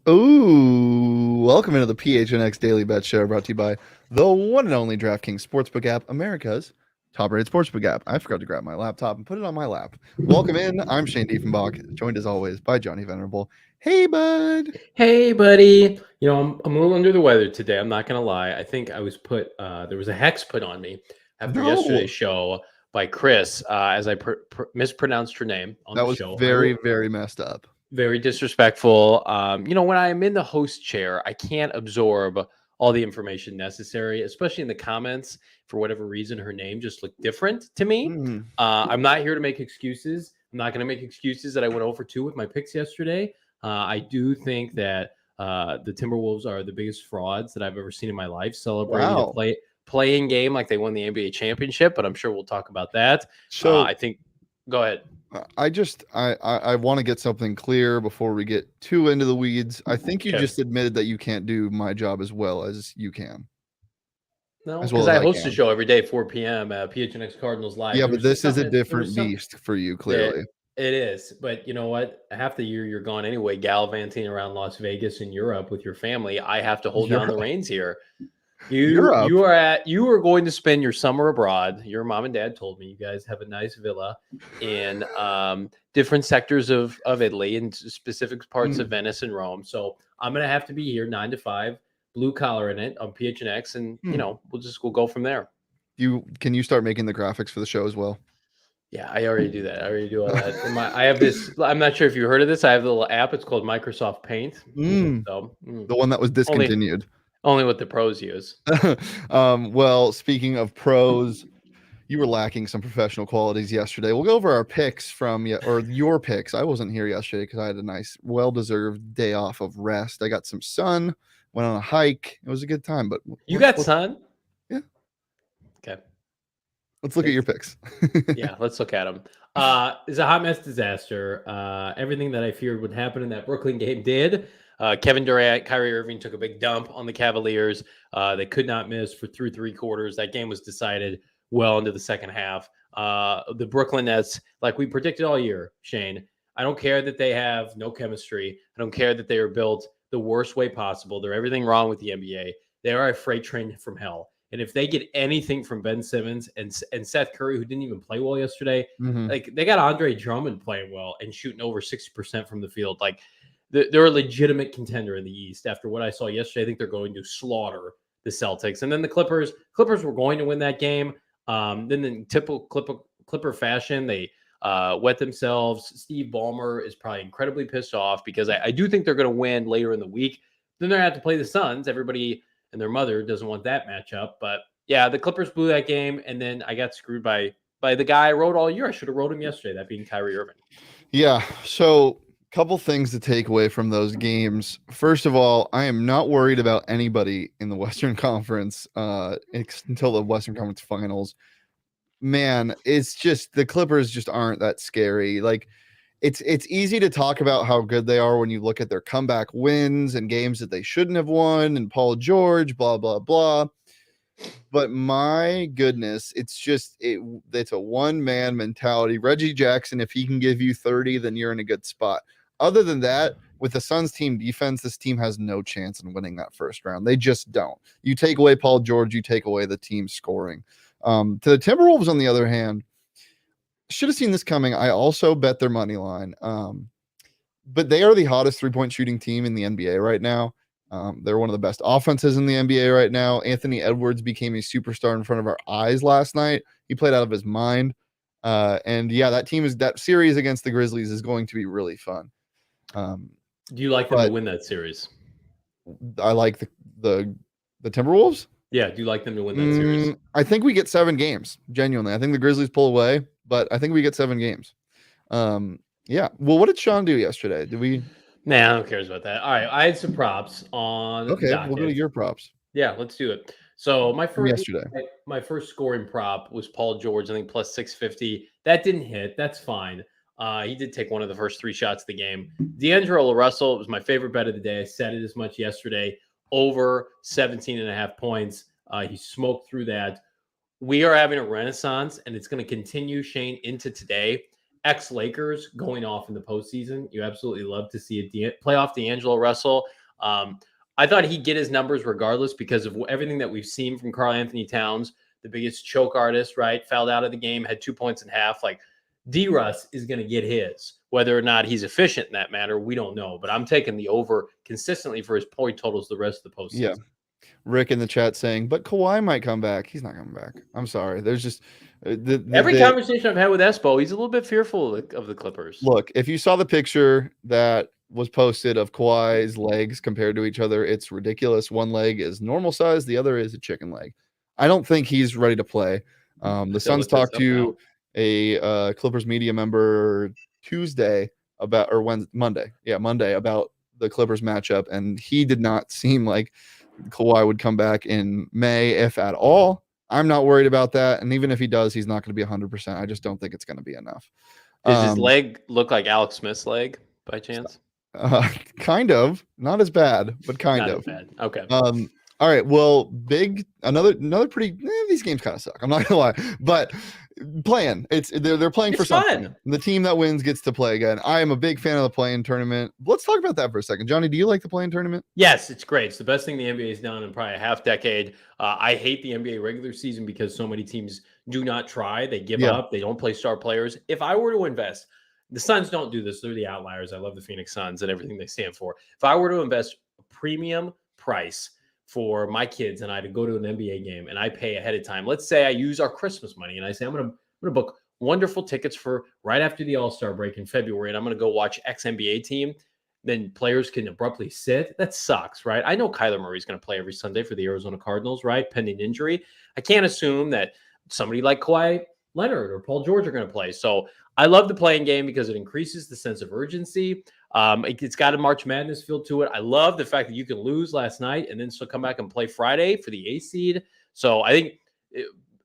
Ooh, welcome into the PHNX Daily Bet Show, brought to you by the one and only DraftKings Sportsbook app, America's top-rated sportsbook app. I forgot to grab my laptop and put it on my lap. Welcome in. I'm Shane Diefenbach, joined as always by Johnny Venerable. Hey, bud. Hey, buddy. I'm a little under the weather today. I'm not gonna lie. I think I was there was a hex put on me after No, yesterday's show by Chris, as I mispronounced her name on that the was show. very messed up. Very disrespectful. When I am in the host chair, I can't absorb all the information necessary, especially in the comments. For whatever reason, her name just looked different to me. Mm. I'm not here to make excuses. I'm not going to make excuses that I went over 2 with my picks yesterday. I do think that the Timberwolves are the biggest frauds that I've ever seen in my life, celebrating Wow. a playing game like they won the NBA championship. But I'm sure we'll talk about that. So I think. Go ahead. I want to get something clear before we get too into the weeds. I think you Okay. just admitted that you can't do my job as well as you can. No, As well because as I I host a can. show every day, 4 p.m. PHNX Cardinals Live. Yeah, There but was just this is a something- there was different some- beast for you, It, clearly. it is, but you know what? Half the year you're gone anyway, gallivanting around Las Vegas and Europe with your family. I have to hold down the Europe. reins here. Europe? You are going to spend your summer abroad. Your mom and dad told me you guys have a nice villa in different sectors of Italy and specific parts of Venice and Rome. So I'm gonna have to be here 9 to 5, blue collar in it on PHNX, and we'll go from there. Can you start making the graphics for the show as well? Yeah, I already do that. I already do all that. I have this. I'm not sure if you heard of this. I have a little app. It's called Microsoft Paint. So The one that was discontinued. only what the pros use. Well, speaking of pros, you were lacking some professional qualities yesterday. We'll go over our picks your picks. I wasn't here yesterday because I had a nice, well-deserved day off of rest. I got some sun, went on a hike. It was a good time. But You got sun? Yeah. Okay. Let's look at your picks. Yeah, let's look at them. It's a hot mess disaster. Everything that I feared would happen in that Brooklyn game did. Kevin Durant, Kyrie Irving took a big dump on the Cavaliers. They could not miss through 3 quarters. That game was decided well into the second half. The Brooklyn Nets, like we predicted all year, Shane, I don't care that they have no chemistry. I don't care that they are built the worst way possible. They're everything wrong with the NBA. They are a freight train from hell. And if they get anything from Ben Simmons and Seth Curry, who didn't even play well yesterday, like they got Andre Drummond playing well and shooting over 60% from the field. Like they're a legitimate contender in the East. After what I saw yesterday, I think they're going to slaughter the Celtics. And then the Clippers were going to win that game. Then in typical Clipper fashion, they wet themselves. Steve Ballmer is probably incredibly pissed off because I do think they're going to win later in the week. Then they're going to have to play the Suns. Everybody and their mother doesn't want that matchup. But yeah, the Clippers blew that game, and then I got screwed by the guy I wrote all year. I should have wrote him yesterday, that being Kyrie Irving. Yeah, so couple things to take away from those games. First of all, I am not worried about anybody in the Western Conference until the Western Conference Finals. Man, it's just the Clippers just aren't that scary. Like it's easy to talk about how good they are when you look at their comeback wins and games that they shouldn't have won and Paul George, blah, blah, blah. But my goodness, it's a one-man mentality. Reggie Jackson, if he can give you 30, then you're in a good spot. Other than that, with the Suns team defense, this team has no chance in winning that first round. They just don't. You take away Paul George, you take away the team scoring. To the Timberwolves, on the other hand, should have seen this coming. I also bet their money line. But they are the hottest three-point shooting team in the NBA right now. They're one of the best offenses in the NBA right now. Anthony Edwards became a superstar in front of our eyes last night. He played out of his mind. And yeah, that series against the Grizzlies is going to be really fun. Do you like them to win that series? I like the Timberwolves. Yeah, do you like them to win that series? I think we get 7 games. Genuinely, I think the Grizzlies pull away, but I think we get 7 games. Yeah. Well, what did Sean do yesterday? Did we? Nah, who cares about that? All right, I had some props on. Okay, we'll go to your props. Yeah, let's do it. So my first scoring prop was Paul George, I think plus 650. That didn't hit. That's fine. He did take one of the first 3 shots of the game. D'Angelo Russell was my favorite bet of the day. I said it as much yesterday. Over 17.5 points. He smoked through that. We are having a renaissance, and it's going to continue, Shane, into today. Ex-Lakers going off in the postseason. You absolutely love to see a playoff D'Angelo Russell. I thought he'd get his numbers regardless because of everything that we've seen from Karl Anthony Towns, the biggest choke artist, right? Fouled out of the game, had 2 points and a half. Like D-Russ is going to get his. Whether or not he's efficient in that matter, we don't know. But I'm taking the over consistently for his point totals the rest of the postseason. Yeah. Rick in the chat saying, but Kawhi might come back. He's not coming back. I'm sorry. There's just every conversation I've had with Espo, he's a little bit fearful of the Clippers. Look, if you saw the picture that was posted of Kawhi's legs compared to each other, it's ridiculous. One leg is normal size, the other is a chicken leg. I don't think he's ready to play. The Suns talked to a Clippers media member Tuesday about, or Monday about the Clippers matchup, and he did not seem like Kawhi would come back in May, if at all. I'm not worried about that, and even if he does, he's not going to be 100%. I just don't think it's going to be enough. Does his leg look like Alex Smith's leg by chance? Kind of, not as bad, but kind not of. As bad. Okay. All right. Well, another pretty. These games kind of suck. I'm not gonna lie, but playing, they're playing for something. Fun. The team that wins gets to play again. I am a big fan of the play-in tournament. Let's talk about that for a second. Johnny, do you like the play-in tournament? Yes, it's great. It's the best thing the NBA has done in probably a half decade. I hate the NBA regular season because so many teams do not try. They give up. They don't play star players. If I were to invest, the Suns don't do this. They're the outliers. I love the Phoenix Suns and everything they stand for. If I were to invest a premium price for my kids and I to go to an NBA game and I pay ahead of time, let's say I use our Christmas money and I say I'm going to book wonderful tickets for right after the All-Star break in February and I'm going to go watch X NBA team, then players can abruptly sit. That sucks, right? I know Kyler Murray's going to play every Sunday for the Arizona Cardinals, right? Pending injury. I can't assume that somebody like Kawhi Leonard or Paul George are going to play. So I love the playing game because it increases the sense of urgency. It's got a March Madness feel to it. I love the fact that you can lose last night and then still come back and play Friday for the A seed. So I think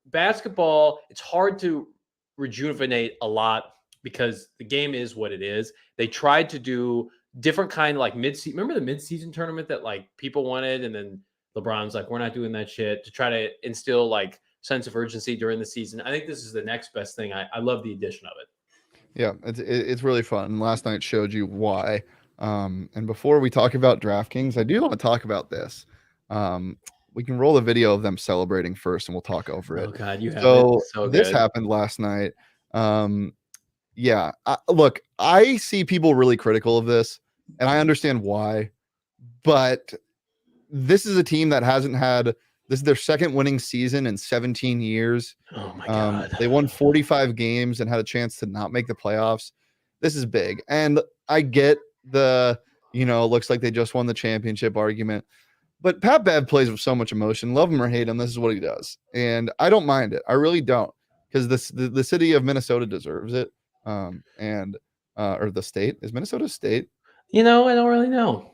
basketball, it's hard to rejuvenate a lot because the game is what it is. They tried to do different kind of like mid-season. Remember the mid-season tournament that like people wanted, and then LeBron's like, we're not doing that shit, to try to instill like sense of urgency during the season. I think this is the next best thing. I love the addition of it. Yeah, it's really fun. And last night showed you why. And before we talk about DraftKings, I do want to talk about this. We can roll a video of them celebrating first, and we'll talk over it. Oh God, you have so it. So this good. happened last night. Look, I see people really critical of this, and I understand why. But this is a team that hasn't had. This is their second winning season in 17 years. Oh my God. They won 45 games and had a chance to not make the playoffs. This is big. And I get the, looks like they just won the championship argument. But Pat Bev plays with so much emotion. Love him or hate him, this is what he does. And I don't mind it. I really don't. Because the city of Minnesota deserves it. Or the state. Is Minnesota a state? I don't really know.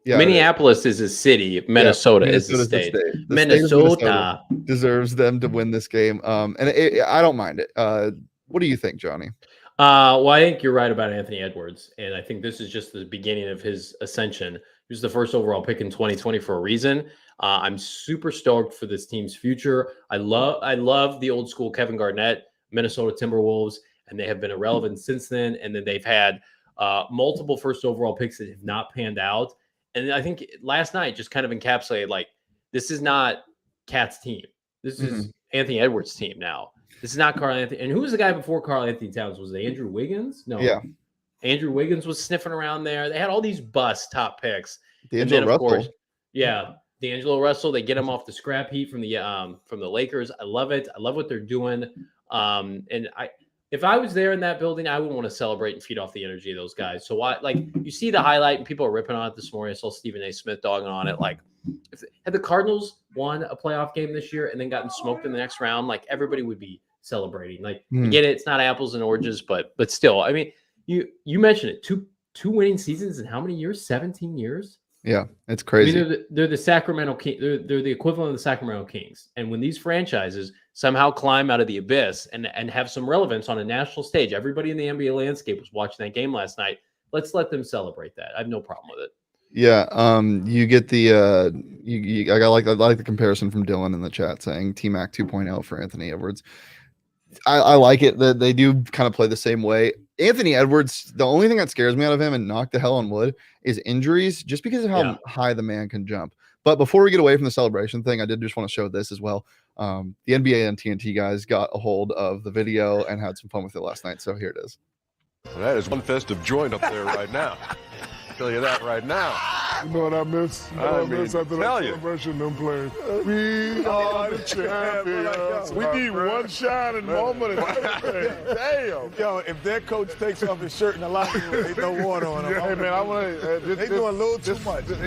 Yeah, Minneapolis is a city. Minnesota is a state. Minnesota deserves them to win this game. I don't mind it. What do you think, Johnny? Well, I think you're right about Anthony Edwards, and I think this is just the beginning of his ascension. He was the first overall pick in 2020 for a reason. I'm super stoked for this team's future. I love the old school Kevin Garnett, Minnesota Timberwolves, and they have been irrelevant since then. And then they've had multiple first overall picks that have not panned out. And I think last night just kind of encapsulated, like, this is not Cat's team. This is Anthony Edwards' team now. This is not Karl Anthony. And who was the guy before Karl Anthony Towns? Was it Andrew Wiggins? No. Yeah. Andrew Wiggins was sniffing around there. They had all these bust top picks. D'Angelo Russell. D'Angelo Russell. They get him off the scrap heap from the Lakers. I love it. I love what they're doing. If I was there in that building, I would want to celebrate and feed off the energy of those guys. So you see the highlight and people are ripping on it this morning. I saw Stephen A. Smith dogging on it. Like, had the Cardinals won a playoff game this year and then gotten smoked in the next round, like, everybody would be celebrating. Like, I get it. It's not apples and oranges, but still, I mean, you mentioned it. Two winning seasons in how many years? 17 years. Yeah, it's crazy. I mean, they're the Sacramento King. They're the equivalent of the Sacramento Kings. And when these franchises somehow climb out of the abyss and have some relevance on a national stage, everybody in the NBA landscape was watching that game last night. Let's let them celebrate that. I have no problem with it. Yeah, you get the I like the comparison from Dylan in the chat saying T-Mac 2.0 for Anthony Edwards. I like it that they do kind of play the same way. Anthony Edwards, the only thing that scares me out of him, and knock the hell on wood, is injuries, just because of how high the man can jump. But before we get away from the celebration thing, I did just want to show this as well. The NBA and TNT guys got a hold of the video and had some fun with it last night. So here it is. That is one festive joint up there right now. I'll tell you that right now. You know what I miss? You know what I miss after that celebration, them playing. We are the champions. We need one shining moment. Damn. Yo, if their coach takes off his shirt in the locker room, they throw water on him. Hey, man, I want to. They doing a little too much. That's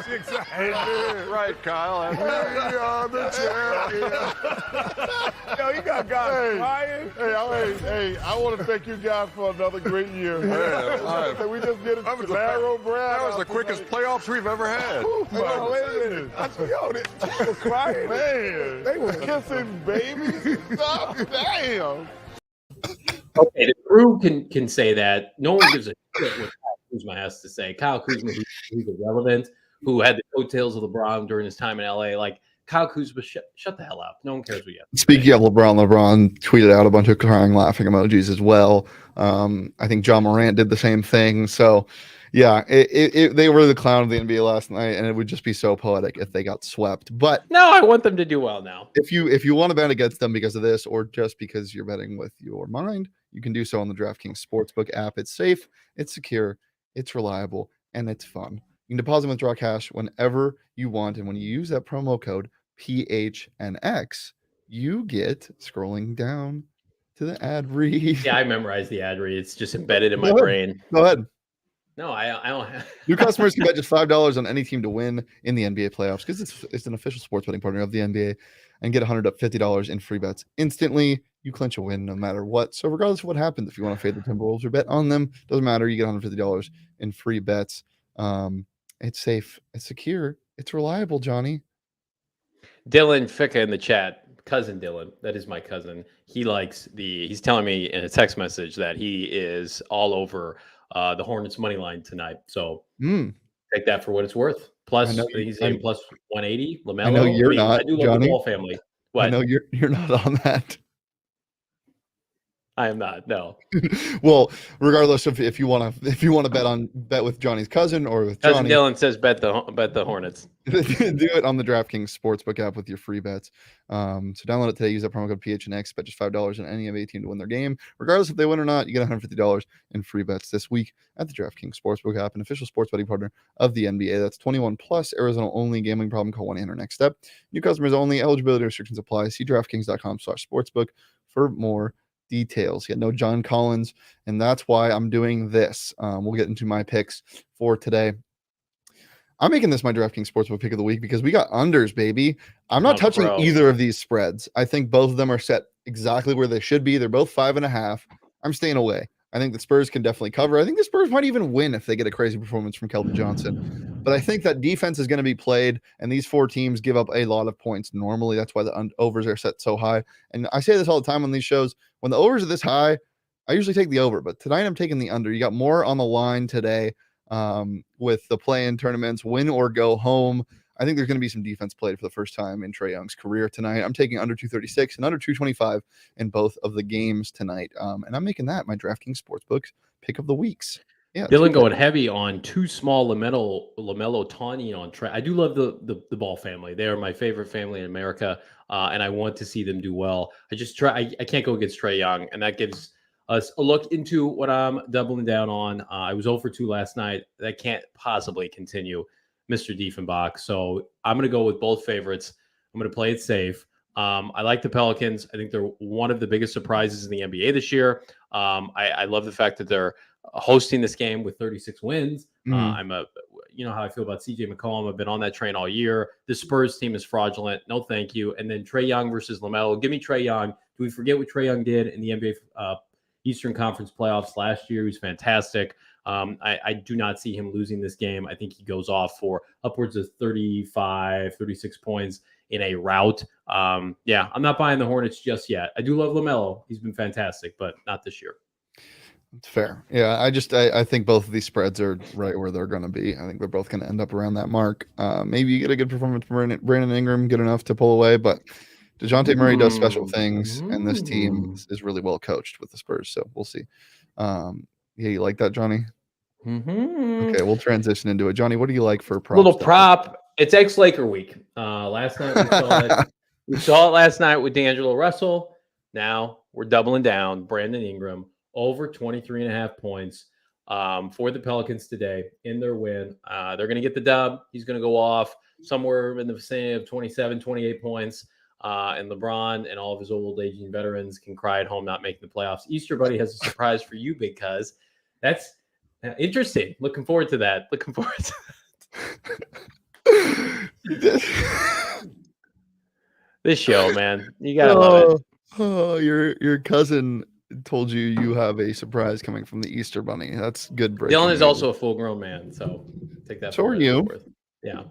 exactly right, Kyle. We are the champions. Yo, you got guys crying. Hey, I want to thank you guys for another great year. We just did it. That was the quickest playoffs we've ever had. Wait a minute. Yo, they were crying. Man, they were kissing babies and stuff. Damn. Okay, the crew can say that. No one gives a shit what Kyle Kuzma has to say. Kyle Kuzma, who's irrelevant, who had the coattails of LeBron during his time in LA. Like, Kyle Kuzma, shut the hell up. No one cares what you have to say. Speaking of LeBron tweeted out a bunch of crying, laughing emojis as well. I think John Morant did the same thing. So, yeah, they were the clown of the NBA last night, and it would just be so poetic if they got swept. But no, I want them to do well now. If you want to bet against them because of this, or just because you're betting with your mind, you can do so on the DraftKings Sportsbook app. It's safe, it's secure, it's reliable, and it's fun. You can deposit and withdraw cash whenever you want. And when you use that promo code PHNX, you get, scrolling down to the ad read. Yeah, I memorized the ad read. It's just embedded in my brain. Go ahead. No, I don't have. New customers can bet just $5 on any team to win in the NBA playoffs because it's an official sports betting partner of the NBA, and get $150 in free bets instantly. You clinch a win no matter what. So regardless of what happens, if you want to fade the Timberwolves or bet on them, doesn't matter. You get $150 in free bets. It's safe, it's secure, it's reliable, Johnny. Dylan Ficca in the chat, cousin Dylan, that is my cousin. He's telling me in a text message that he is all over the Hornets money line tonight. So take that for what it's worth. Plus, he's saying plus 180. LaMelo. I know you're not. I do love Johnny. the Ball family. What? I know you're not on that. I am not. No. Well, regardless of if you want to bet with Johnny's cousin or with cousin Johnny, Dylan says bet the Hornets. Do it on the DraftKings Sportsbook app with your free bets. So download it today. Use that promo code PHNX. Bet just $5 on any NBA team to win their game, regardless if they win or not. You get $150 in free bets this week at the DraftKings Sportsbook app, an official sports betting partner of the NBA. That's 21 plus. Arizona only. Gambling problem? Call 1-800-NEXT STEP. New customers only. Eligibility restrictions apply. See DraftKings.com/sportsbook for more details. No John Collins, and that's why I'm doing this. We'll get into my picks for today. I'm making this my DraftKings Sportsbook pick of the week because we got unders, baby. I'm not touching either of these spreads. I think both of them are set exactly where they should be. They're both 5.5. I'm staying away. I think the Spurs can definitely cover. I think the Spurs might even win if they get a crazy performance from Keldon Johnson. But I think that defense is going to be played, and these four teams give up a lot of points normally. That's why the overs are set so high. And I say this all the time on these shows. When the overs are this high, I usually take the over. But tonight I'm taking the under. You got more on the line today with the play-in tournaments, win or go home. I think there's going to be some defense played for the first time in Trae Young's career tonight. I'm taking under 236 and under 225 in both of the games tonight. And I'm making that my DraftKings Sportsbook pick of the weeks. Yeah, Dylan going heavy on two small LaMelo Tawny on Trae. I do love the Ball family. They are my favorite family in America, and I want to see them do well. I can't go against Trae Young, and that gives us a look into what I'm doubling down on. I was 0 for 2 last night. That can't possibly continue, Mr. Diefenbach. So I'm going to go with both favorites. I'm going to play it safe. I like the Pelicans. I think they're one of the biggest surprises in the NBA this year. I love the fact that they're hosting this game with 36 wins. You know how I feel about CJ McCollum. I've been on that train all year. The Spurs team is fraudulent. No, thank you. And then Trae Young versus LaMelo. Give me Trae Young. Do we forget what Trae Young did in the NBA Eastern Conference playoffs last year? He was fantastic. I do not see him losing this game. I think he goes off for upwards of 35, 36 points in a rout. I'm not buying the Hornets just yet. I do love LaMelo. He's been fantastic, but not this year. It's fair. Yeah, I think both of these spreads are right where they're going to be. I think they're both going to end up around that mark. Maybe you get a good performance from Brandon Ingram, good enough to pull away, but DeJounte Murray does special things, and this team is really well coached with the Spurs. So we'll see. Yeah, you like that, Johnny? Okay, we'll transition into it. Johnny, what do you like for props? Little prop. It's ex-Laker week. Last night we saw it. We saw it last night with D'Angelo Russell. Now we're doubling down. Brandon Ingram over 23.5 points for the Pelicans today in their win. They're going to get the dub. He's going to go off somewhere in the vicinity of 27, 28 points. And LeBron and all of his old aging veterans can cry at home not making the playoffs. Easter Buddy has a surprise for you because that's interesting. Looking forward to that. Looking forward to that. This show, man. You gotta love it. Oh, your cousin told you have a surprise coming from the Easter Bunny. That's good. Dylan is also a full-grown man, so take that. So are you? Yeah,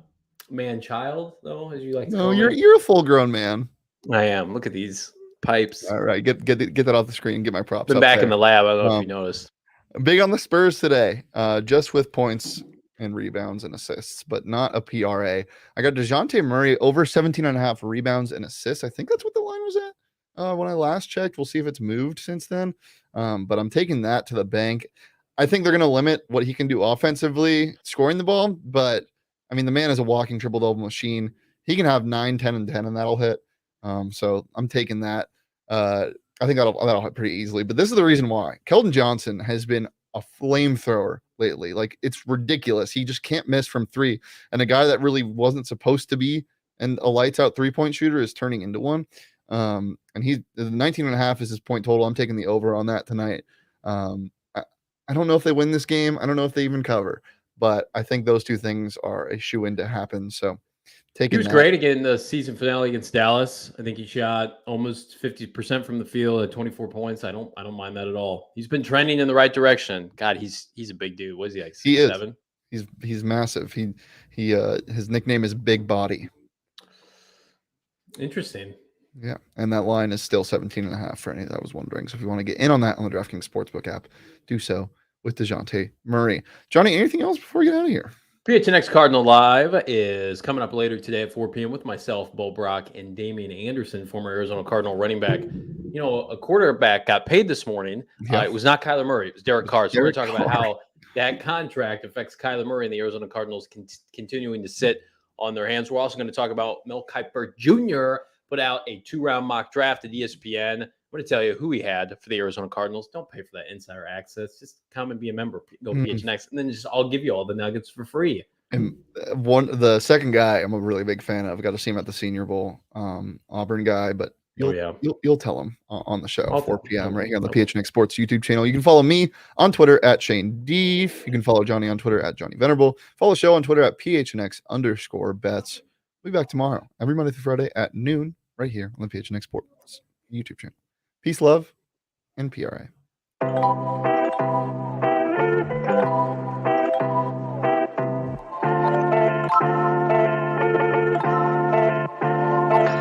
man-child though, as you like to no, call you're a full-grown man. I am. Look at these pipes. All right, get that off the screen. Get my props. Been back in the lab. I don't know if you noticed. Big on the Spurs today, just with points and rebounds and assists, but not a PRA. I got DeJounte Murray over 17.5 rebounds and assists. I think that's what the line was at when I last checked. We'll see if it's moved since then. But I'm taking that to the bank. I think they're going to limit what he can do offensively, scoring the ball. But, I mean, the man is a walking triple-double machine. He can have 9, 10, and 10, and that'll hit. So I'm taking that. I think that'll hit pretty easily. But this is the reason why. Keldon Johnson has been a flamethrower lately. Like, it's ridiculous. He just can't miss from three. And a guy that really wasn't supposed to be and a lights out 3-point shooter is turning into one. And he's 19.5 is his point total. I'm taking the over on that tonight. I don't know if they win this game. I don't know if they even cover, but I think those two things are a shoe-in to happen. So he was great again in the season finale against Dallas. I think he shot almost 50% from the field at 24 points. I don't mind that at all. He's been trending in the right direction. God, he's a big dude. What is he, like 6'7"? He's massive. He his nickname is Big Body. Interesting. Yeah, and that line is still 17.5 for any that was wondering. So if you want to get in on that on the DraftKings Sportsbook app, do so with DeJounte Murray. Johnny, anything else before we get out of here? PHNX Cardinal Live is coming up later today at 4 p.m. with myself, Bo Brock, and Damian Anderson, former Arizona Cardinal running back. You know, a quarterback got paid this morning. Yeah. It was not Kyler Murray. It was Derek Carr. So we're going to talk about how that contract affects Kyler Murray and the Arizona Cardinals continuing to sit on their hands. We're also going to talk about Mel Kiper Jr. put out a 2-round mock draft at ESPN. I'm going to tell you who he had for the Arizona Cardinals. Don't pay for that insider access. Just come and be a member. Go PHNX, and then I'll give you all the nuggets for free. And the second guy I'm a really big fan of. Got to see him at the Senior Bowl. Auburn guy, but you'll tell him on the show 4 p.m. right here on the PHNX Sports YouTube channel. You can follow me on Twitter at Shane Deef. You can follow Johnny on Twitter at Johnny Venerable. Follow the show on Twitter at PHNX_bets. We'll be back tomorrow, every Monday through Friday at noon, right here on the PHNX Sports YouTube channel. Peace, love, and PRA.